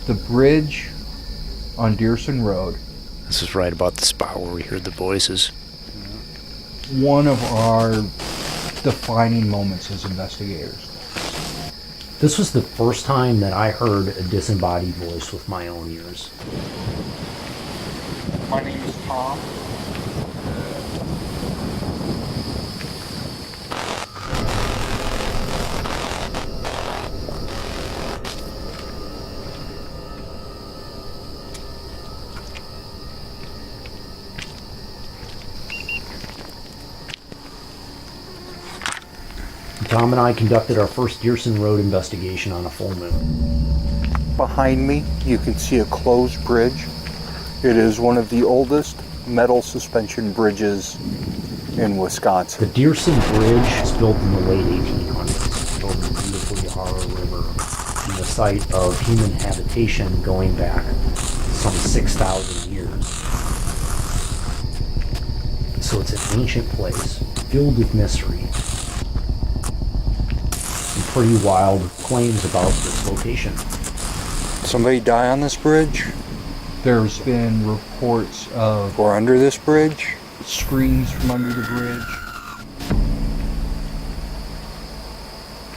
The bridge on Dyreson Road. This is right about the spot where we heard the voices. One of our defining moments as investigators. This was the first time that I heard a disembodied voice with my own ears. My name is Tom. Tom and I conducted our first Dyreson Road investigation on a full moon. Behind me, you can see a closed bridge. It is one of the oldest metal suspension bridges in Wisconsin. The Dyreson Bridge was built in the late 1800s over the beautiful Yahara River, and the site of human habitation going back some 6,000 years. So it's an ancient place filled with mystery. Pretty wild claims about this location. Somebody die on this bridge? There's been reports of, or under this bridge, screams from under the bridge,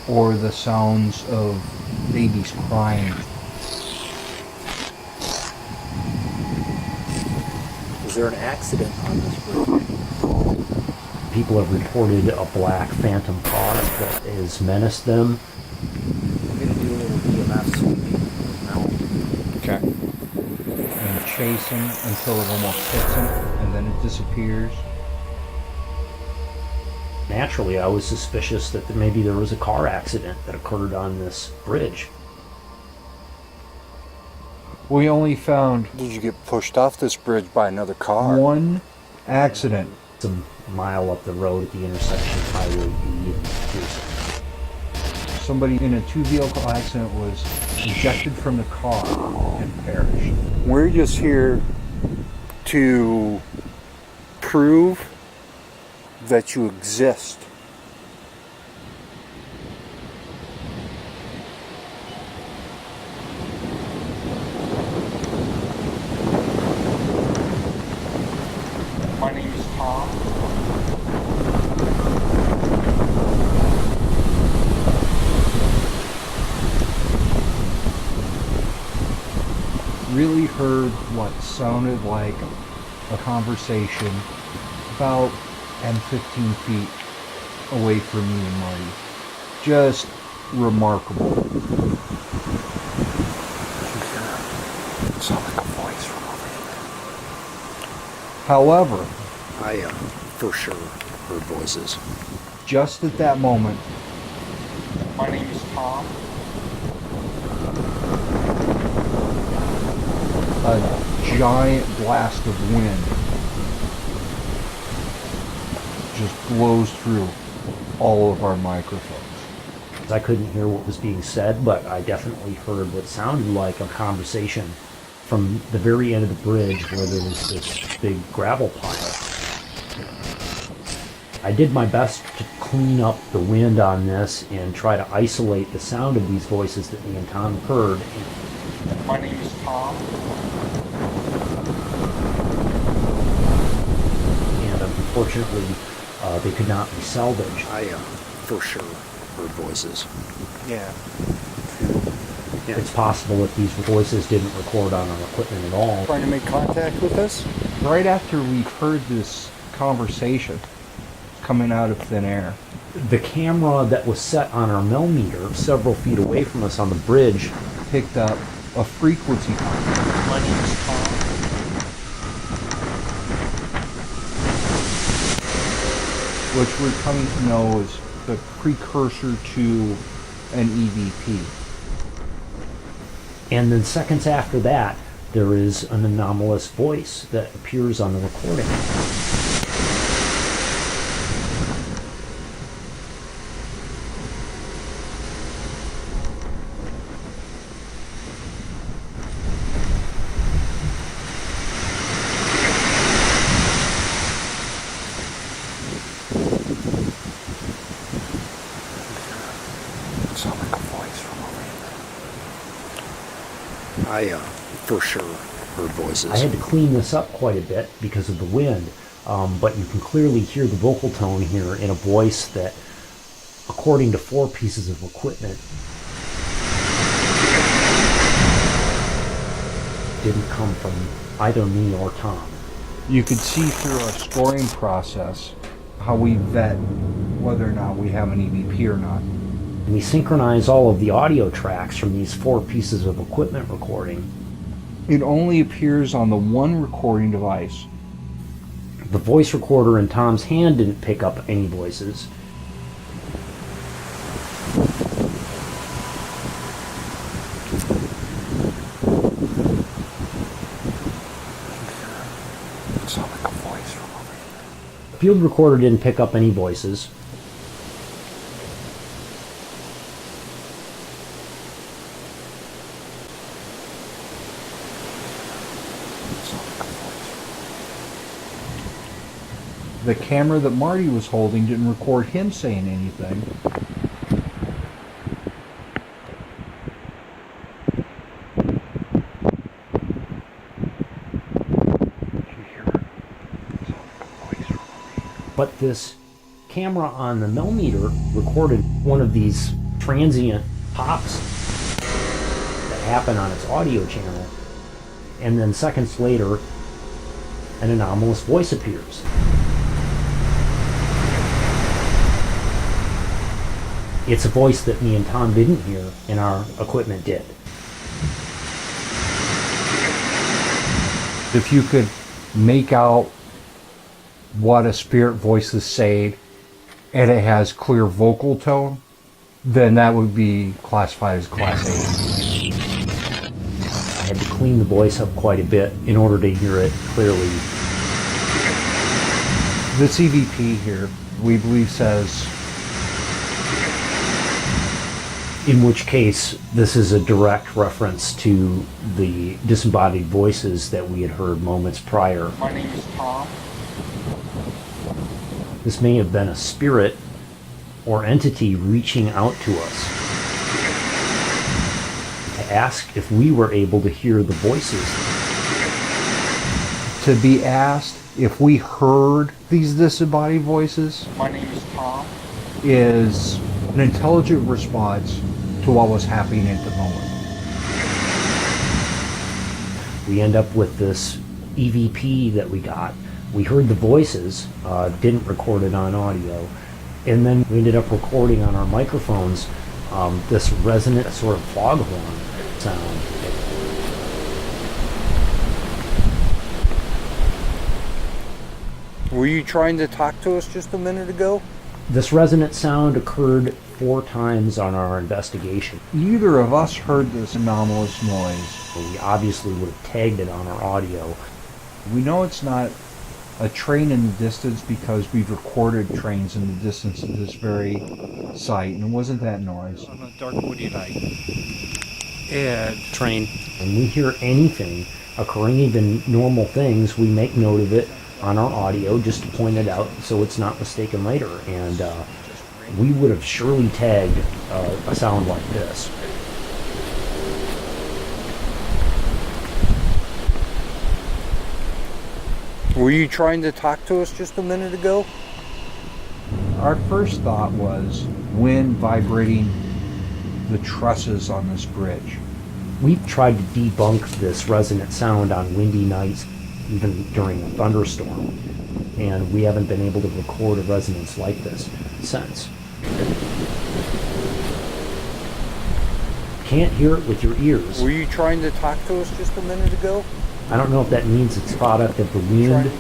or the sounds of babies crying. Was there an accident on this bridge? People have reported a black phantom car that has menaced them. We're going to do a little EMF sweeping now. Okay. And chase him until it almost hits him, and then it disappears. Naturally, I was suspicious that maybe there was a car accident that occurred on this bridge. We only found... Did you get pushed off this bridge by another car? One accident. It's a mile up the road at the intersection of Highway B and Dyreson. Somebody in a two-vehicle accident was ejected from the car and perished. We're just here to prove that you exist. My name is Tom. Really heard what sounded like a conversation about 10-15 feet away from me and Marty. Just remarkable. It sounded like a voice from over here. However, I for sure heard voices. Just at that moment, my name is Tom. A giant blast of wind just blows through all of our microphones. I couldn't hear what was being said, but I definitely heard what sounded like a conversation from the very end of the bridge where there was this big gravel pile. I did my best to clean up the wind on this and try to isolate the sound of these voices that me and Tom heard. My name is Tom. And unfortunately, they could not be salvaged. I for sure heard voices. Yeah. It's possible that these voices didn't record on our equipment at all. Trying to make contact with us? Right after we heard this conversation coming out of thin air. The camera that was set on our millimeter several feet away from us on the bridge picked up a frequency. My name is Tom. Which we're coming to know is the precursor to an EVP. And then seconds after that, there is an anomalous voice that appears on the recording. I for sure heard voices. I had to clean this up quite a bit because of the wind, but you can clearly hear the vocal tone here in a voice that, according to 4 pieces of equipment, didn't come from either me or Tom. You could see through our scoring process how we vet whether or not we have an EVP or not. We synchronize all of the audio tracks from these 4 pieces of equipment recording. It only appears on the one recording device. The voice recorder in Tom's hand didn't pick up any voices. It sounded like a voice from over here. The field recorder didn't pick up any voices. The camera that Marty was holding didn't record him saying anything. But this camera on the millimeter recorded one of these transient pops that happen on its audio channel, and then seconds later an anomalous voice appears. It's a voice that me and Tom didn't hear, and our equipment did. If you could make out what a spirit voice is saying and it has clear vocal tone, then that would be classified as Class A. I had to clean the voice up quite a bit in order to hear it clearly. This EVP here, we believe, says, in which case this is a direct reference to the disembodied voices that we had heard moments prior. "My name is Tom." This may have been a spirit or entity reaching out to us to ask if we were able to hear the voices. To be asked if we heard these disembodied voices, My name is Tom. is an intelligent response to what was happening at the moment. We end up with this EVP that we got. We heard the voices, didn't record it on audio, and then we ended up recording on our microphones this resonant sort of foghorn sound. Were you trying to talk to us just a minute ago? This resonant sound occurred 4 times on our investigation. Neither of us heard this anomalous noise. We obviously would have tagged it on our audio. We know it's not a train in the distance because we've recorded trains in the distance of this very site, and it wasn't that noise. On a dark woody night. And Train. When we hear anything occurring, even normal things, we make note of it on our audio just to point it out so it's not mistaken later. And we would have surely tagged a sound like this. Were you trying to talk to us just a minute ago? Our first thought was wind vibrating the trusses on this bridge. We've tried to debunk this resonant sound on windy nights, even during a thunderstorm, and we haven't been able to record a resonance like this since. Can't hear it with your ears. Were you trying to talk to us just a minute ago? I don't know if that means it's product of the wind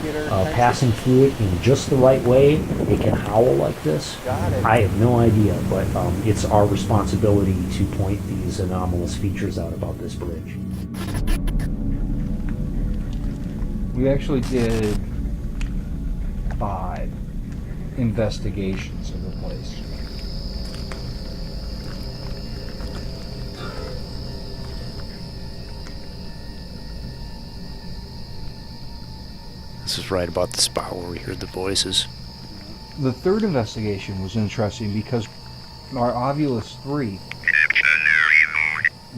passing through it in just the right way. It can howl like this. Got it. I have no idea, but it's our responsibility to point these anomalous features out about this bridge. We actually did 5 investigations of the place. This is right about the spot where we heard the voices. The 3rd investigation was interesting because our Ovulus 3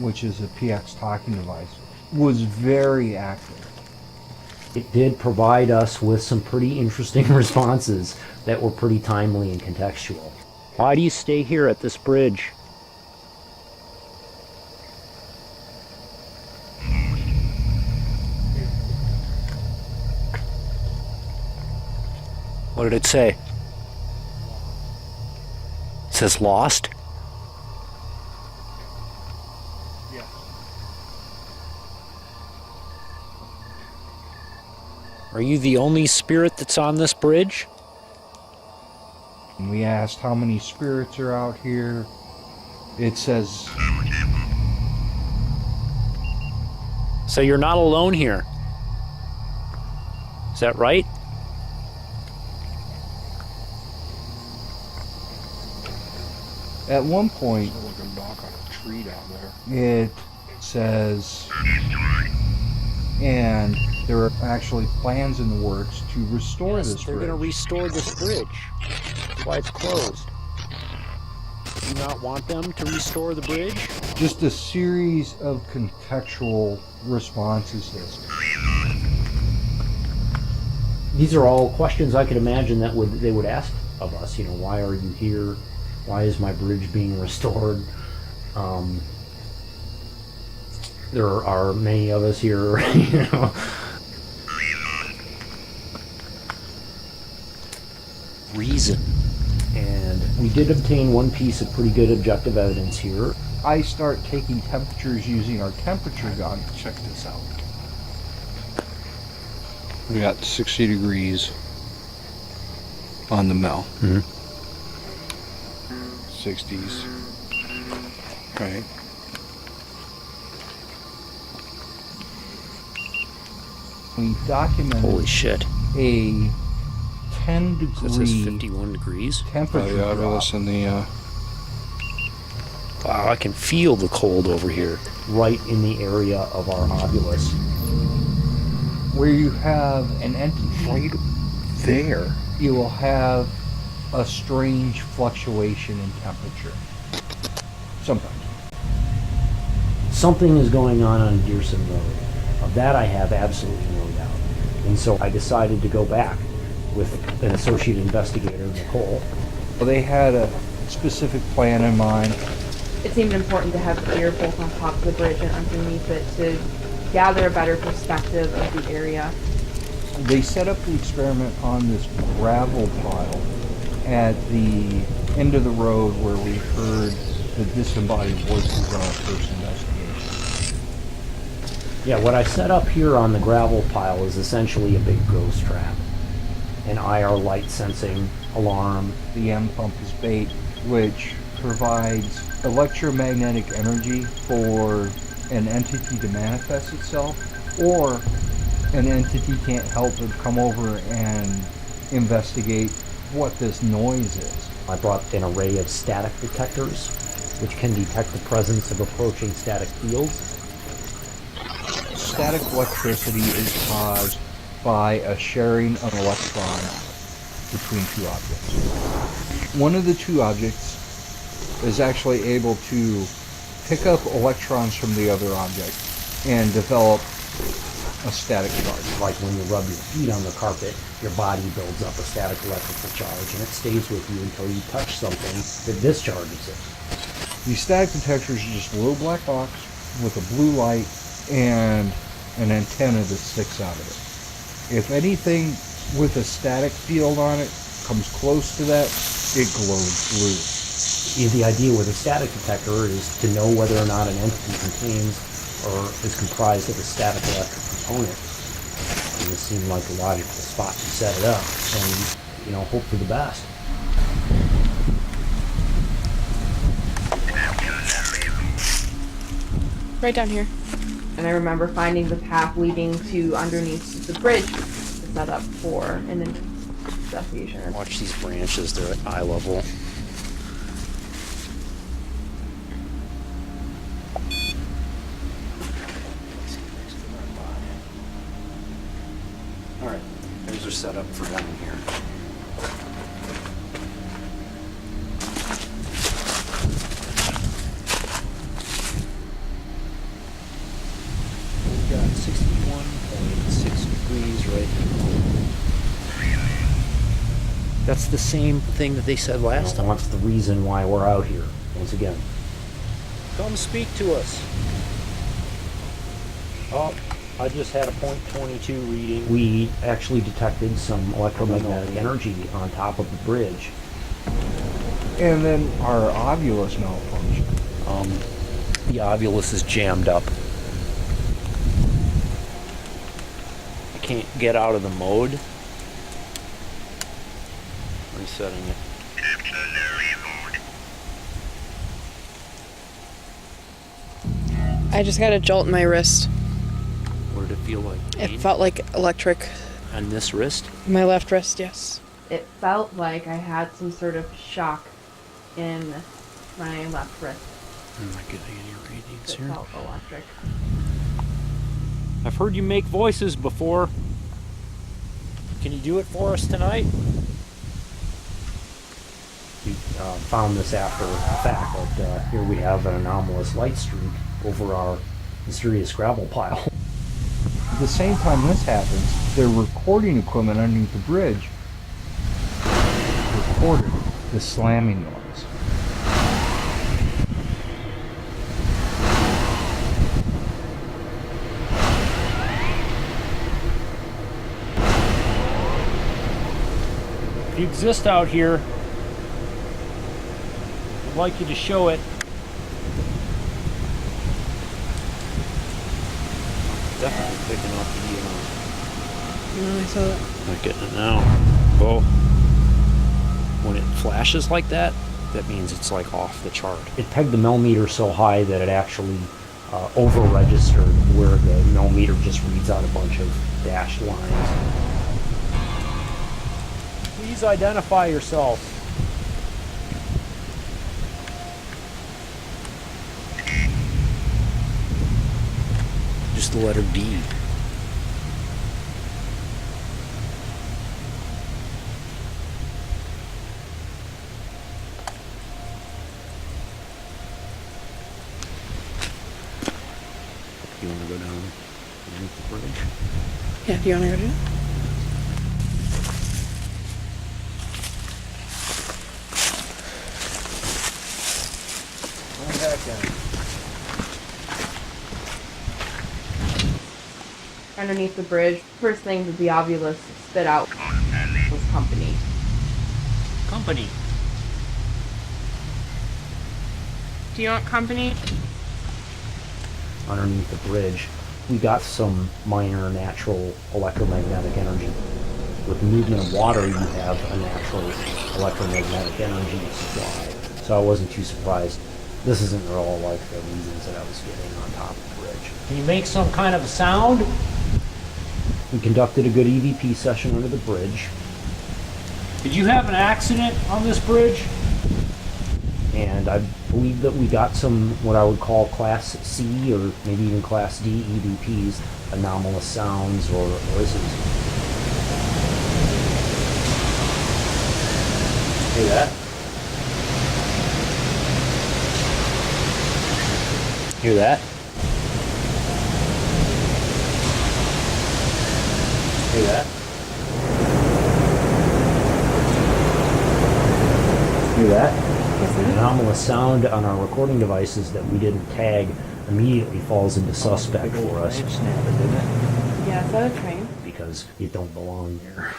which is a PX talking device, was very active. It did provide us with some pretty interesting responses that were pretty timely and contextual. Why do you stay here at this bridge? What did it say? It says lost? Yeah. Are you the only spirit that's on this bridge? And we asked how many spirits are out here. It says, So you're not alone here. Is that right? at one point, Like a knock on a tree down there. it says, and there are actually plans in the works to restore Yes, this they're bridge. going to restore this bridge. That's why it's closed. Do you not want them to restore the bridge? Just a series of contextual responses to this. These are all questions I could imagine that they would ask of us. You know, why are you here? Why is my bridge being restored? There are many of us here, you know. Reason. And we did obtain one piece of pretty good objective evidence here. I start taking temperatures using our temperature gun. Check this out. We got 60 degrees on the mill. Mhm. 60s. Right. We documented Holy shit. a 10 This is degree 51 degrees. Oh temperature yeah, drop. listen, the Wow, I can feel the cold over here. Right in the area of our ovulus. Where you have an entity right there. you will have a strange fluctuation in temperature. Sometimes. Something is going on Dyreson Road. Of that I have absolutely no doubt. And so I decided to go back with an associate investigator, Nicole. Well, they had a specific plan in mind. It seemed important to have gear both on top of the bridge and underneath it to gather a better perspective of the area. They set up the experiment on this gravel pile at the end of the road where we heard the disembodied voices on our first investigation. Yeah, what I set up here on the gravel pile is essentially a big ghost trap. An IR light sensing alarm. The M pump is bait, which provides electromagnetic energy for an entity to manifest itself, or an entity can't help but come over and investigate what this noise is. I brought an array of static detectors, which can detect the presence of approaching static fields. Static electricity is caused by a sharing of an electron between two objects. One of the two objects is actually able to pick up electrons from the other object and develop a static charge. Like when you rub your feet on the carpet, your body builds up a static electrical charge and it stays with you until you touch something that discharges it. These static detectors are just a little black box with a blue light and an antenna that sticks out of it. If anything with a static field on it comes close to that, it glows blue. The idea with a static detector is to know whether or not an entity contains or is comprised of a static electric component. And this seemed like a logical spot to set it up and, you know, hope for the best. Right down here. And I remember finding the path leading to underneath the bridge to set up for an investigation. Watch these branches, they're at eye level. Alright, those are set up for down here. That's the same thing that they said last time. That's the reason why we're out here, once again. Come speak to us. Oh, I just had a .22 reading. We actually detected some electromagnetic energy on top of the bridge. And then our ovulus malfunction. The ovulus is jammed up. I can't get out of the mode. Resetting it. I just got a jolt in my wrist. What did it feel like? It Pain? felt like electric. On this wrist? My left wrist, yes. It felt like I had some sort of shock in my left wrist. I'm not getting any readings It here. felt electric. I've heard you make voices before. Can you do it for us tonight? We found this after the fact, but here we have an anomalous light streak over our mysterious gravel pile. At the same time this happens, their recording equipment underneath the bridge recorded the slamming noise. If you exist out here, I'd like you to show it. Definitely picking up the, No, I saw that. not getting it now. Oh. When it flashes like that, that means it's like off the chart. It pegged the millimeter so high that it actually over-registered, where the millimeter just reads out a bunch of dashed lines. Please identify yourself. Just the letter D. You want to go down underneath the bridge? Yeah, do you want to go do it? Going back down. Underneath the bridge, first thing that the ovulus spit out was company. Company. Do you want company? Underneath the bridge, we got some minor natural electromagnetic energy. With movement of water, you have a natural electromagnetic energy supply. So I wasn't too surprised. This isn't at all like the readings that I was getting on top of the bridge. Can you make some kind of a sound? We conducted a good EVP session under the bridge, Did you have an accident on this bridge? and I believe that we got some what I would call Class C or maybe even Class D EVPs, anomalous sounds or noises. Hear that? Hear that? Hear that? Hear that? An anomalous sound on our recording devices that we didn't tag immediately falls into suspect for us Yeah, is that a train? because it don't belong there.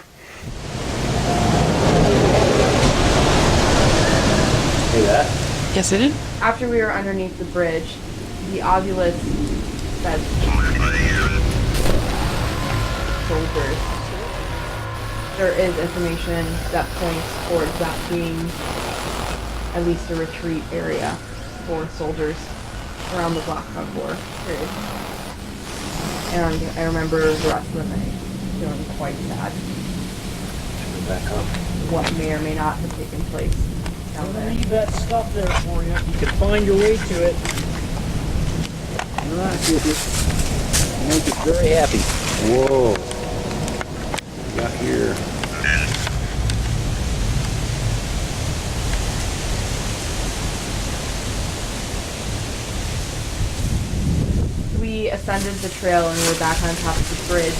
Hear that? Yes, I did. After we were underneath the bridge, the ovulus said shoulders. There is information that points towards that being at least a retreat area for soldiers around the Black Hawk War period. And I remember the rest of the night feeling quite sad. Back up. What may or may not have taken place down I'm gonna there. leave that stuff there for you. You can find your way to it. Alright, make it very happy. Whoa. We got here. We ascended the trail and we were back on top of the bridge.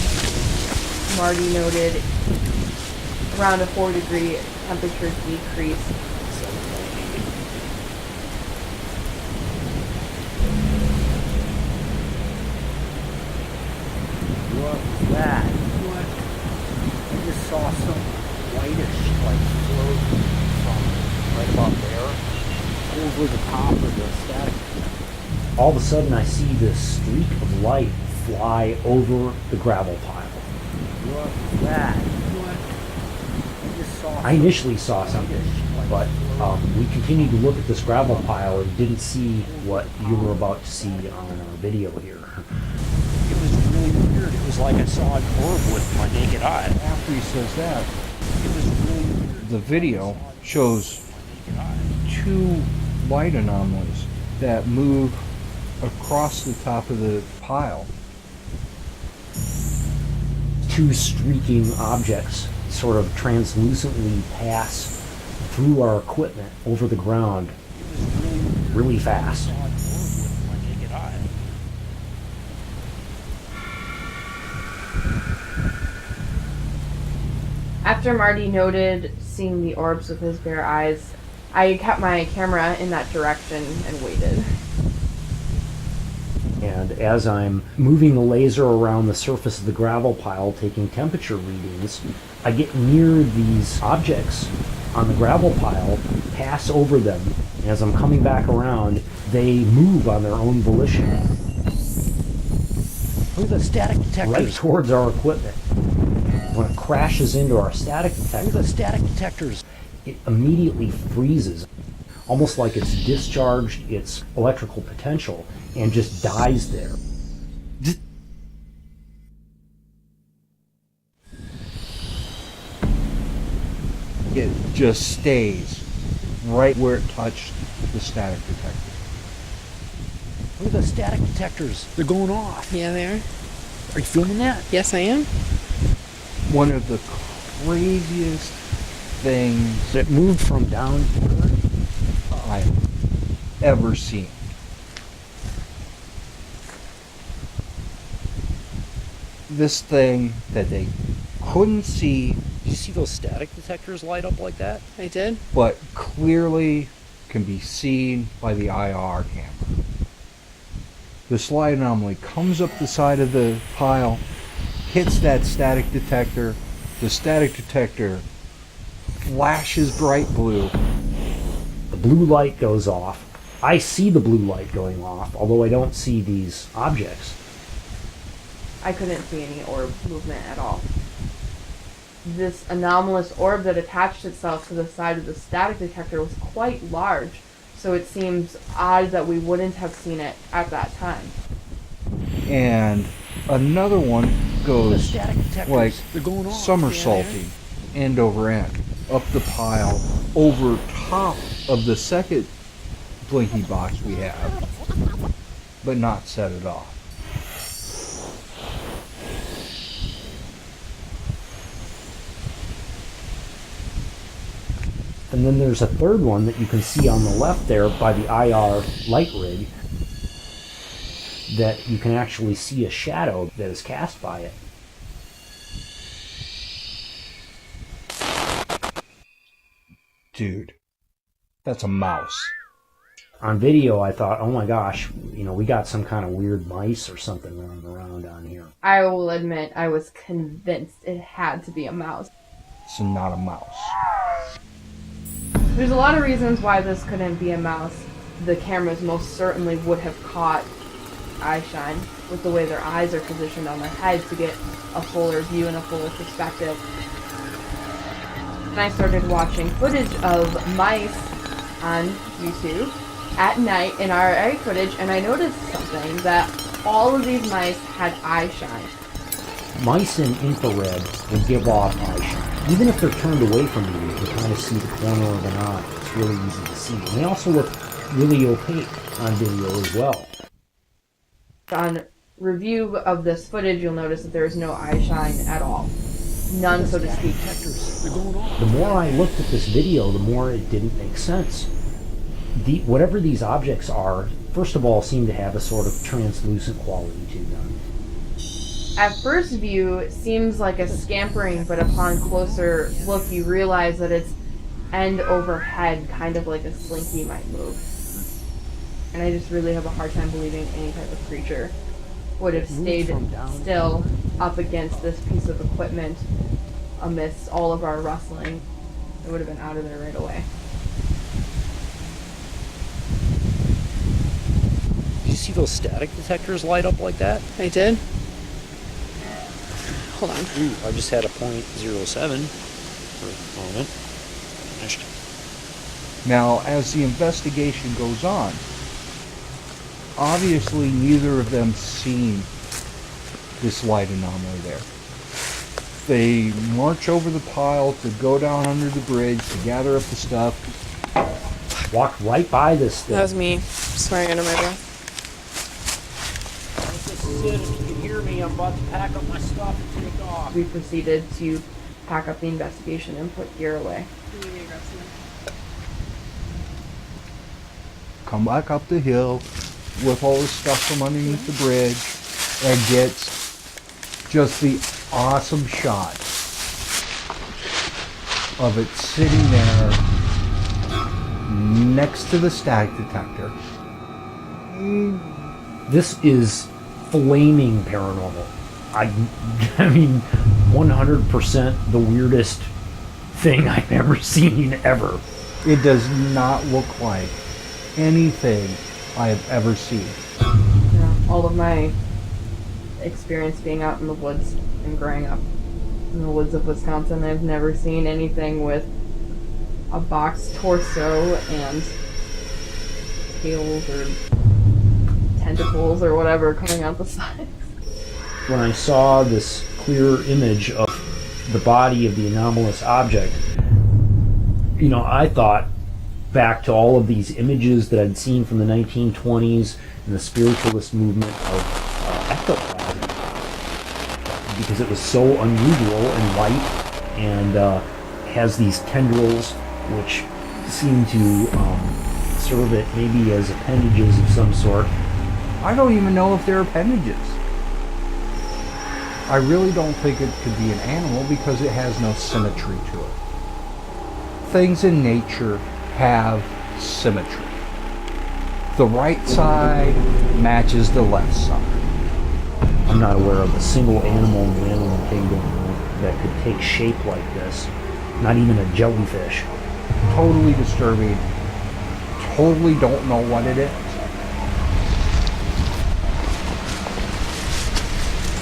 Marty noted around a 4-degree temperature decrease. What was that? What? I just saw some whitish, like, float from right about there over the top of the static. All of a sudden, I see this streak of light fly over the gravel pile. What was that? What? I initially saw something, but we continued to look at this gravel pile and didn't see what you were about to see on our video here. It was really weird. It was like I saw an orb with my naked eye. After he says that, It was really weird. the video shows two light anomalies that move across the top of the pile. Two streaking objects sort of translucently pass through our equipment over the ground really fast. After Marty noted seeing the orbs with his bare eyes, I kept my camera in that direction and waited. And as I'm moving the laser around the surface of the gravel pile, taking temperature readings, I get near these objects on the gravel pile, pass over them, and as I'm coming back around, they move on their own volition. Look at the static detectors. Right towards our equipment. When it crashes into our static detector, look at the static detectors. It immediately freezes, almost like it's discharged its electrical potential and just dies there. It just stays right where it touched the static detector. Look at the static detectors. They're going off. Yeah, they are. Are you filming that? Yes, I am. One of the craziest things It moved from down here. I've ever seen. This thing that they couldn't see, Did you see those static detectors light up like that? I did. but clearly can be seen by the IR camera. This light anomaly comes up the side of the pile, hits that static detector. The static detector flashes bright blue. The blue light goes off. I see the blue light going off, although I don't see these objects. I couldn't see any orb movement at all. This anomalous orb that attached itself to the side of the static detector was quite large, so it seems odd that we wouldn't have seen it at that time. And another one The goes static detectors, like they're going off. somersaulting end over end up the pile over top of the second blinky box we have, but not set it off. And then there's a third one that you can see on the left there by the IR light rig that you can actually see a shadow that is cast by it. Dude, that's a mouse. On video, I thought, oh my gosh, we got some kind of weird mice or something running around on here. I will admit, I was convinced it had to be a mouse. It's not a mouse. There's a lot of reasons why this couldn't be a mouse. The cameras most certainly would have caught eye shine with the way their eyes are positioned on their head to get a fuller view and a fuller perspective. And I started watching footage of mice on YouTube at night in RA footage, and I noticed something, that all of these mice had eye shine. Mice in infrared will give off eye shine. Even if they're turned away from you, you can kind of see the corner of an eye. It's really easy to see. And they also look really opaque on video as well. On review of this footage, you'll notice that there is no eye shine at all. None, so to speak. The more I looked at this video, the more it didn't make sense. Whatever these objects are, first of all, seem to have a sort of translucent quality to them. At first view, it seems like a scampering, but upon closer look, you realize that its end overhead, kind of like a slinky, might move. And I just really have a hard time believing any type of creature would have stayed still up against this piece of equipment amidst all of our rustling. It would have been out of there right away. Did you see those static detectors light up like that? I did. Hold on. Ooh, I just had a .07 for a moment. Finished. Now, as the investigation goes on, obviously neither of them seen this light anomaly there. They march over the pile to go down under the bridge to gather up the stuff. Walked right by this thing. That was me swearing under my breath. This is it. If you can hear me, I'm about to pack up my stuff and take off. We proceeded to pack up the investigation and put gear away. Come back up the hill with all the stuff from underneath the bridge and gets just the awesome shot of it sitting there next to the static detector. This is flaming paranormal. I mean, 100% the weirdest thing I've ever seen ever. It does not look like anything I have ever seen. Yeah, all of my experience being out in the woods and growing up in the woods of Wisconsin, I've never seen anything with a box torso and tails or tentacles or whatever coming out the sides. When I saw this clear image of the body of the anomalous object, you know, I thought back to all of these images that I'd seen from the 1920s and the spiritualist movement of ectoplasm, because it was so unusual and light and has these tendrils which seem to serve it maybe as appendages of some sort. I don't even know if they're appendages. I really don't think it could be an animal because it has no symmetry to it. Things in nature have symmetry. The right side matches the left side. I'm not aware of a single animal in the animal kingdom that could take shape like this. Not even a jellyfish. Totally disturbing. Totally don't know what it is.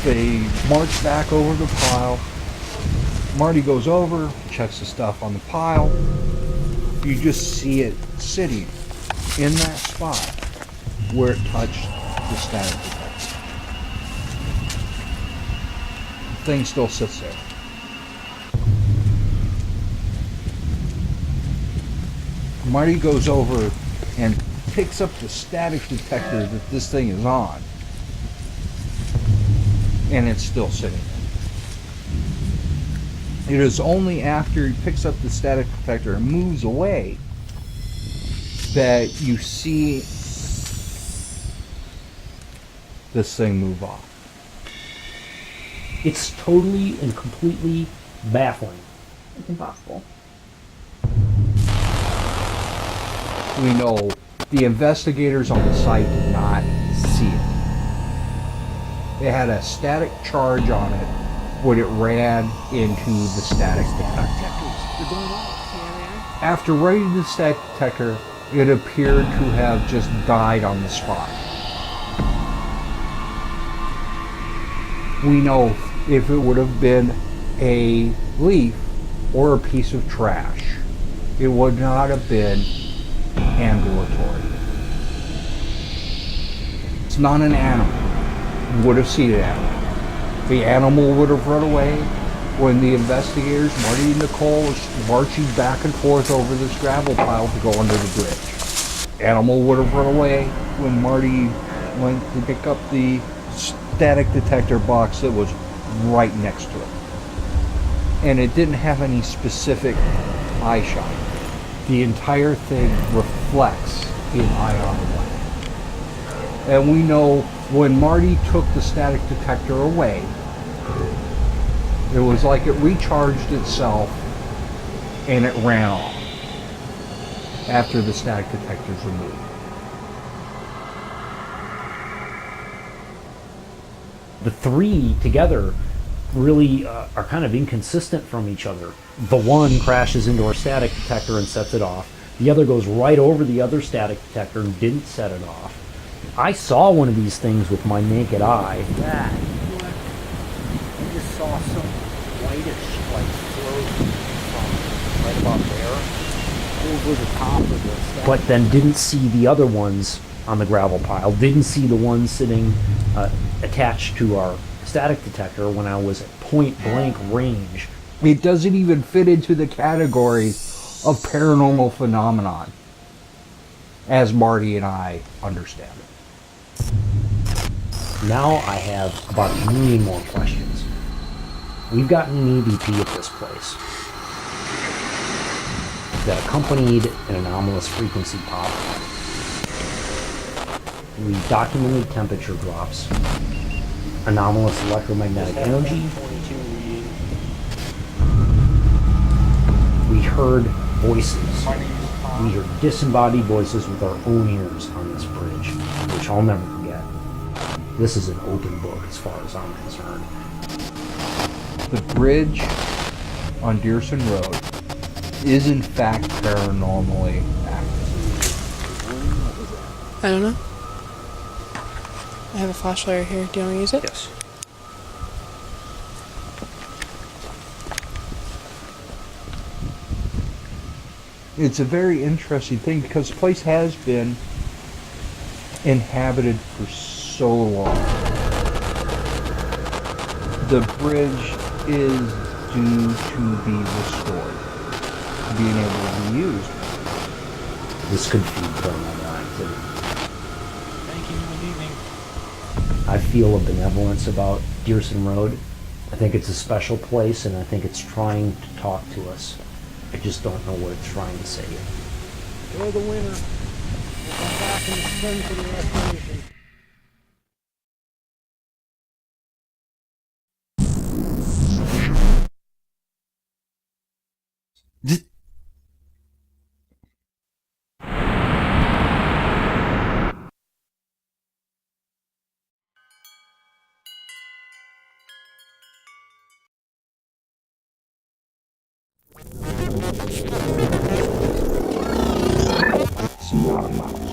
They march back over the pile. Marty goes over, checks the stuff on the pile. You just see it sitting in that spot where it touched the static detector. The thing still sits there. Marty goes over and picks up the static detector that this thing is on, and it's still sitting there. It is only after he picks up the static detector and moves away that you see this thing move off. It's totally and completely baffling. It's impossible. We know the investigators on the site did not see it. They had a static charge on it when it ran into the static detector. After running the static detector, it appeared to have just died on the spot. We know if it would have been a leaf or a piece of trash, it would not have been ambulatory. It's not an animal. You would have seen an animal. The animal would have run away when the investigators, Marty and Nicole, was marching back and forth over this gravel pile to go under the bridge. Animal would have run away when Marty went to pick up the static detector box that was right next to it. And it didn't have any specific eye shot. The entire thing reflects in ion light. And we know when Marty took the static detector away, It was like it recharged itself and it ran off after the static detectors were moved. The three together really are kind of inconsistent from each other. The one crashes into our static detector and sets it off. The other goes right over the other static detector and didn't set it off. I saw one of these things with my naked eye. That, look, I just saw some whitish, like, floating from right about there over the top of the static. But then didn't see the other ones on the gravel pile. Didn't see the ones sitting attached to our static detector when I was at point blank range. It doesn't even fit into the category of paranormal phenomenon, as Marty and I understand it. Now I have about a million more questions. We've gotten an EVP at this place that accompanied an anomalous frequency pop. We documented temperature drops, anomalous electromagnetic energy. We heard voices. We heard disembodied voices with our own ears on this bridge, which I'll never forget. This is an open book as far as I'm concerned. The bridge on Dyreson Road is in fact paranormally active. I don't know. I have a flashlight right here. Do you want to use it? Yes. It's a very interesting thing because the place has been inhabited for so long. The bridge is due to be restored, being able to be used. This could feed paranormal activity. Thank you. Good evening. I feel a benevolence about Dyreson Road. I think it's a special place, and I think it's trying to talk to us. I just don't know what it's trying to say yet. You're the winner. We'll come back in the spring for the restoration. It's not a mouse.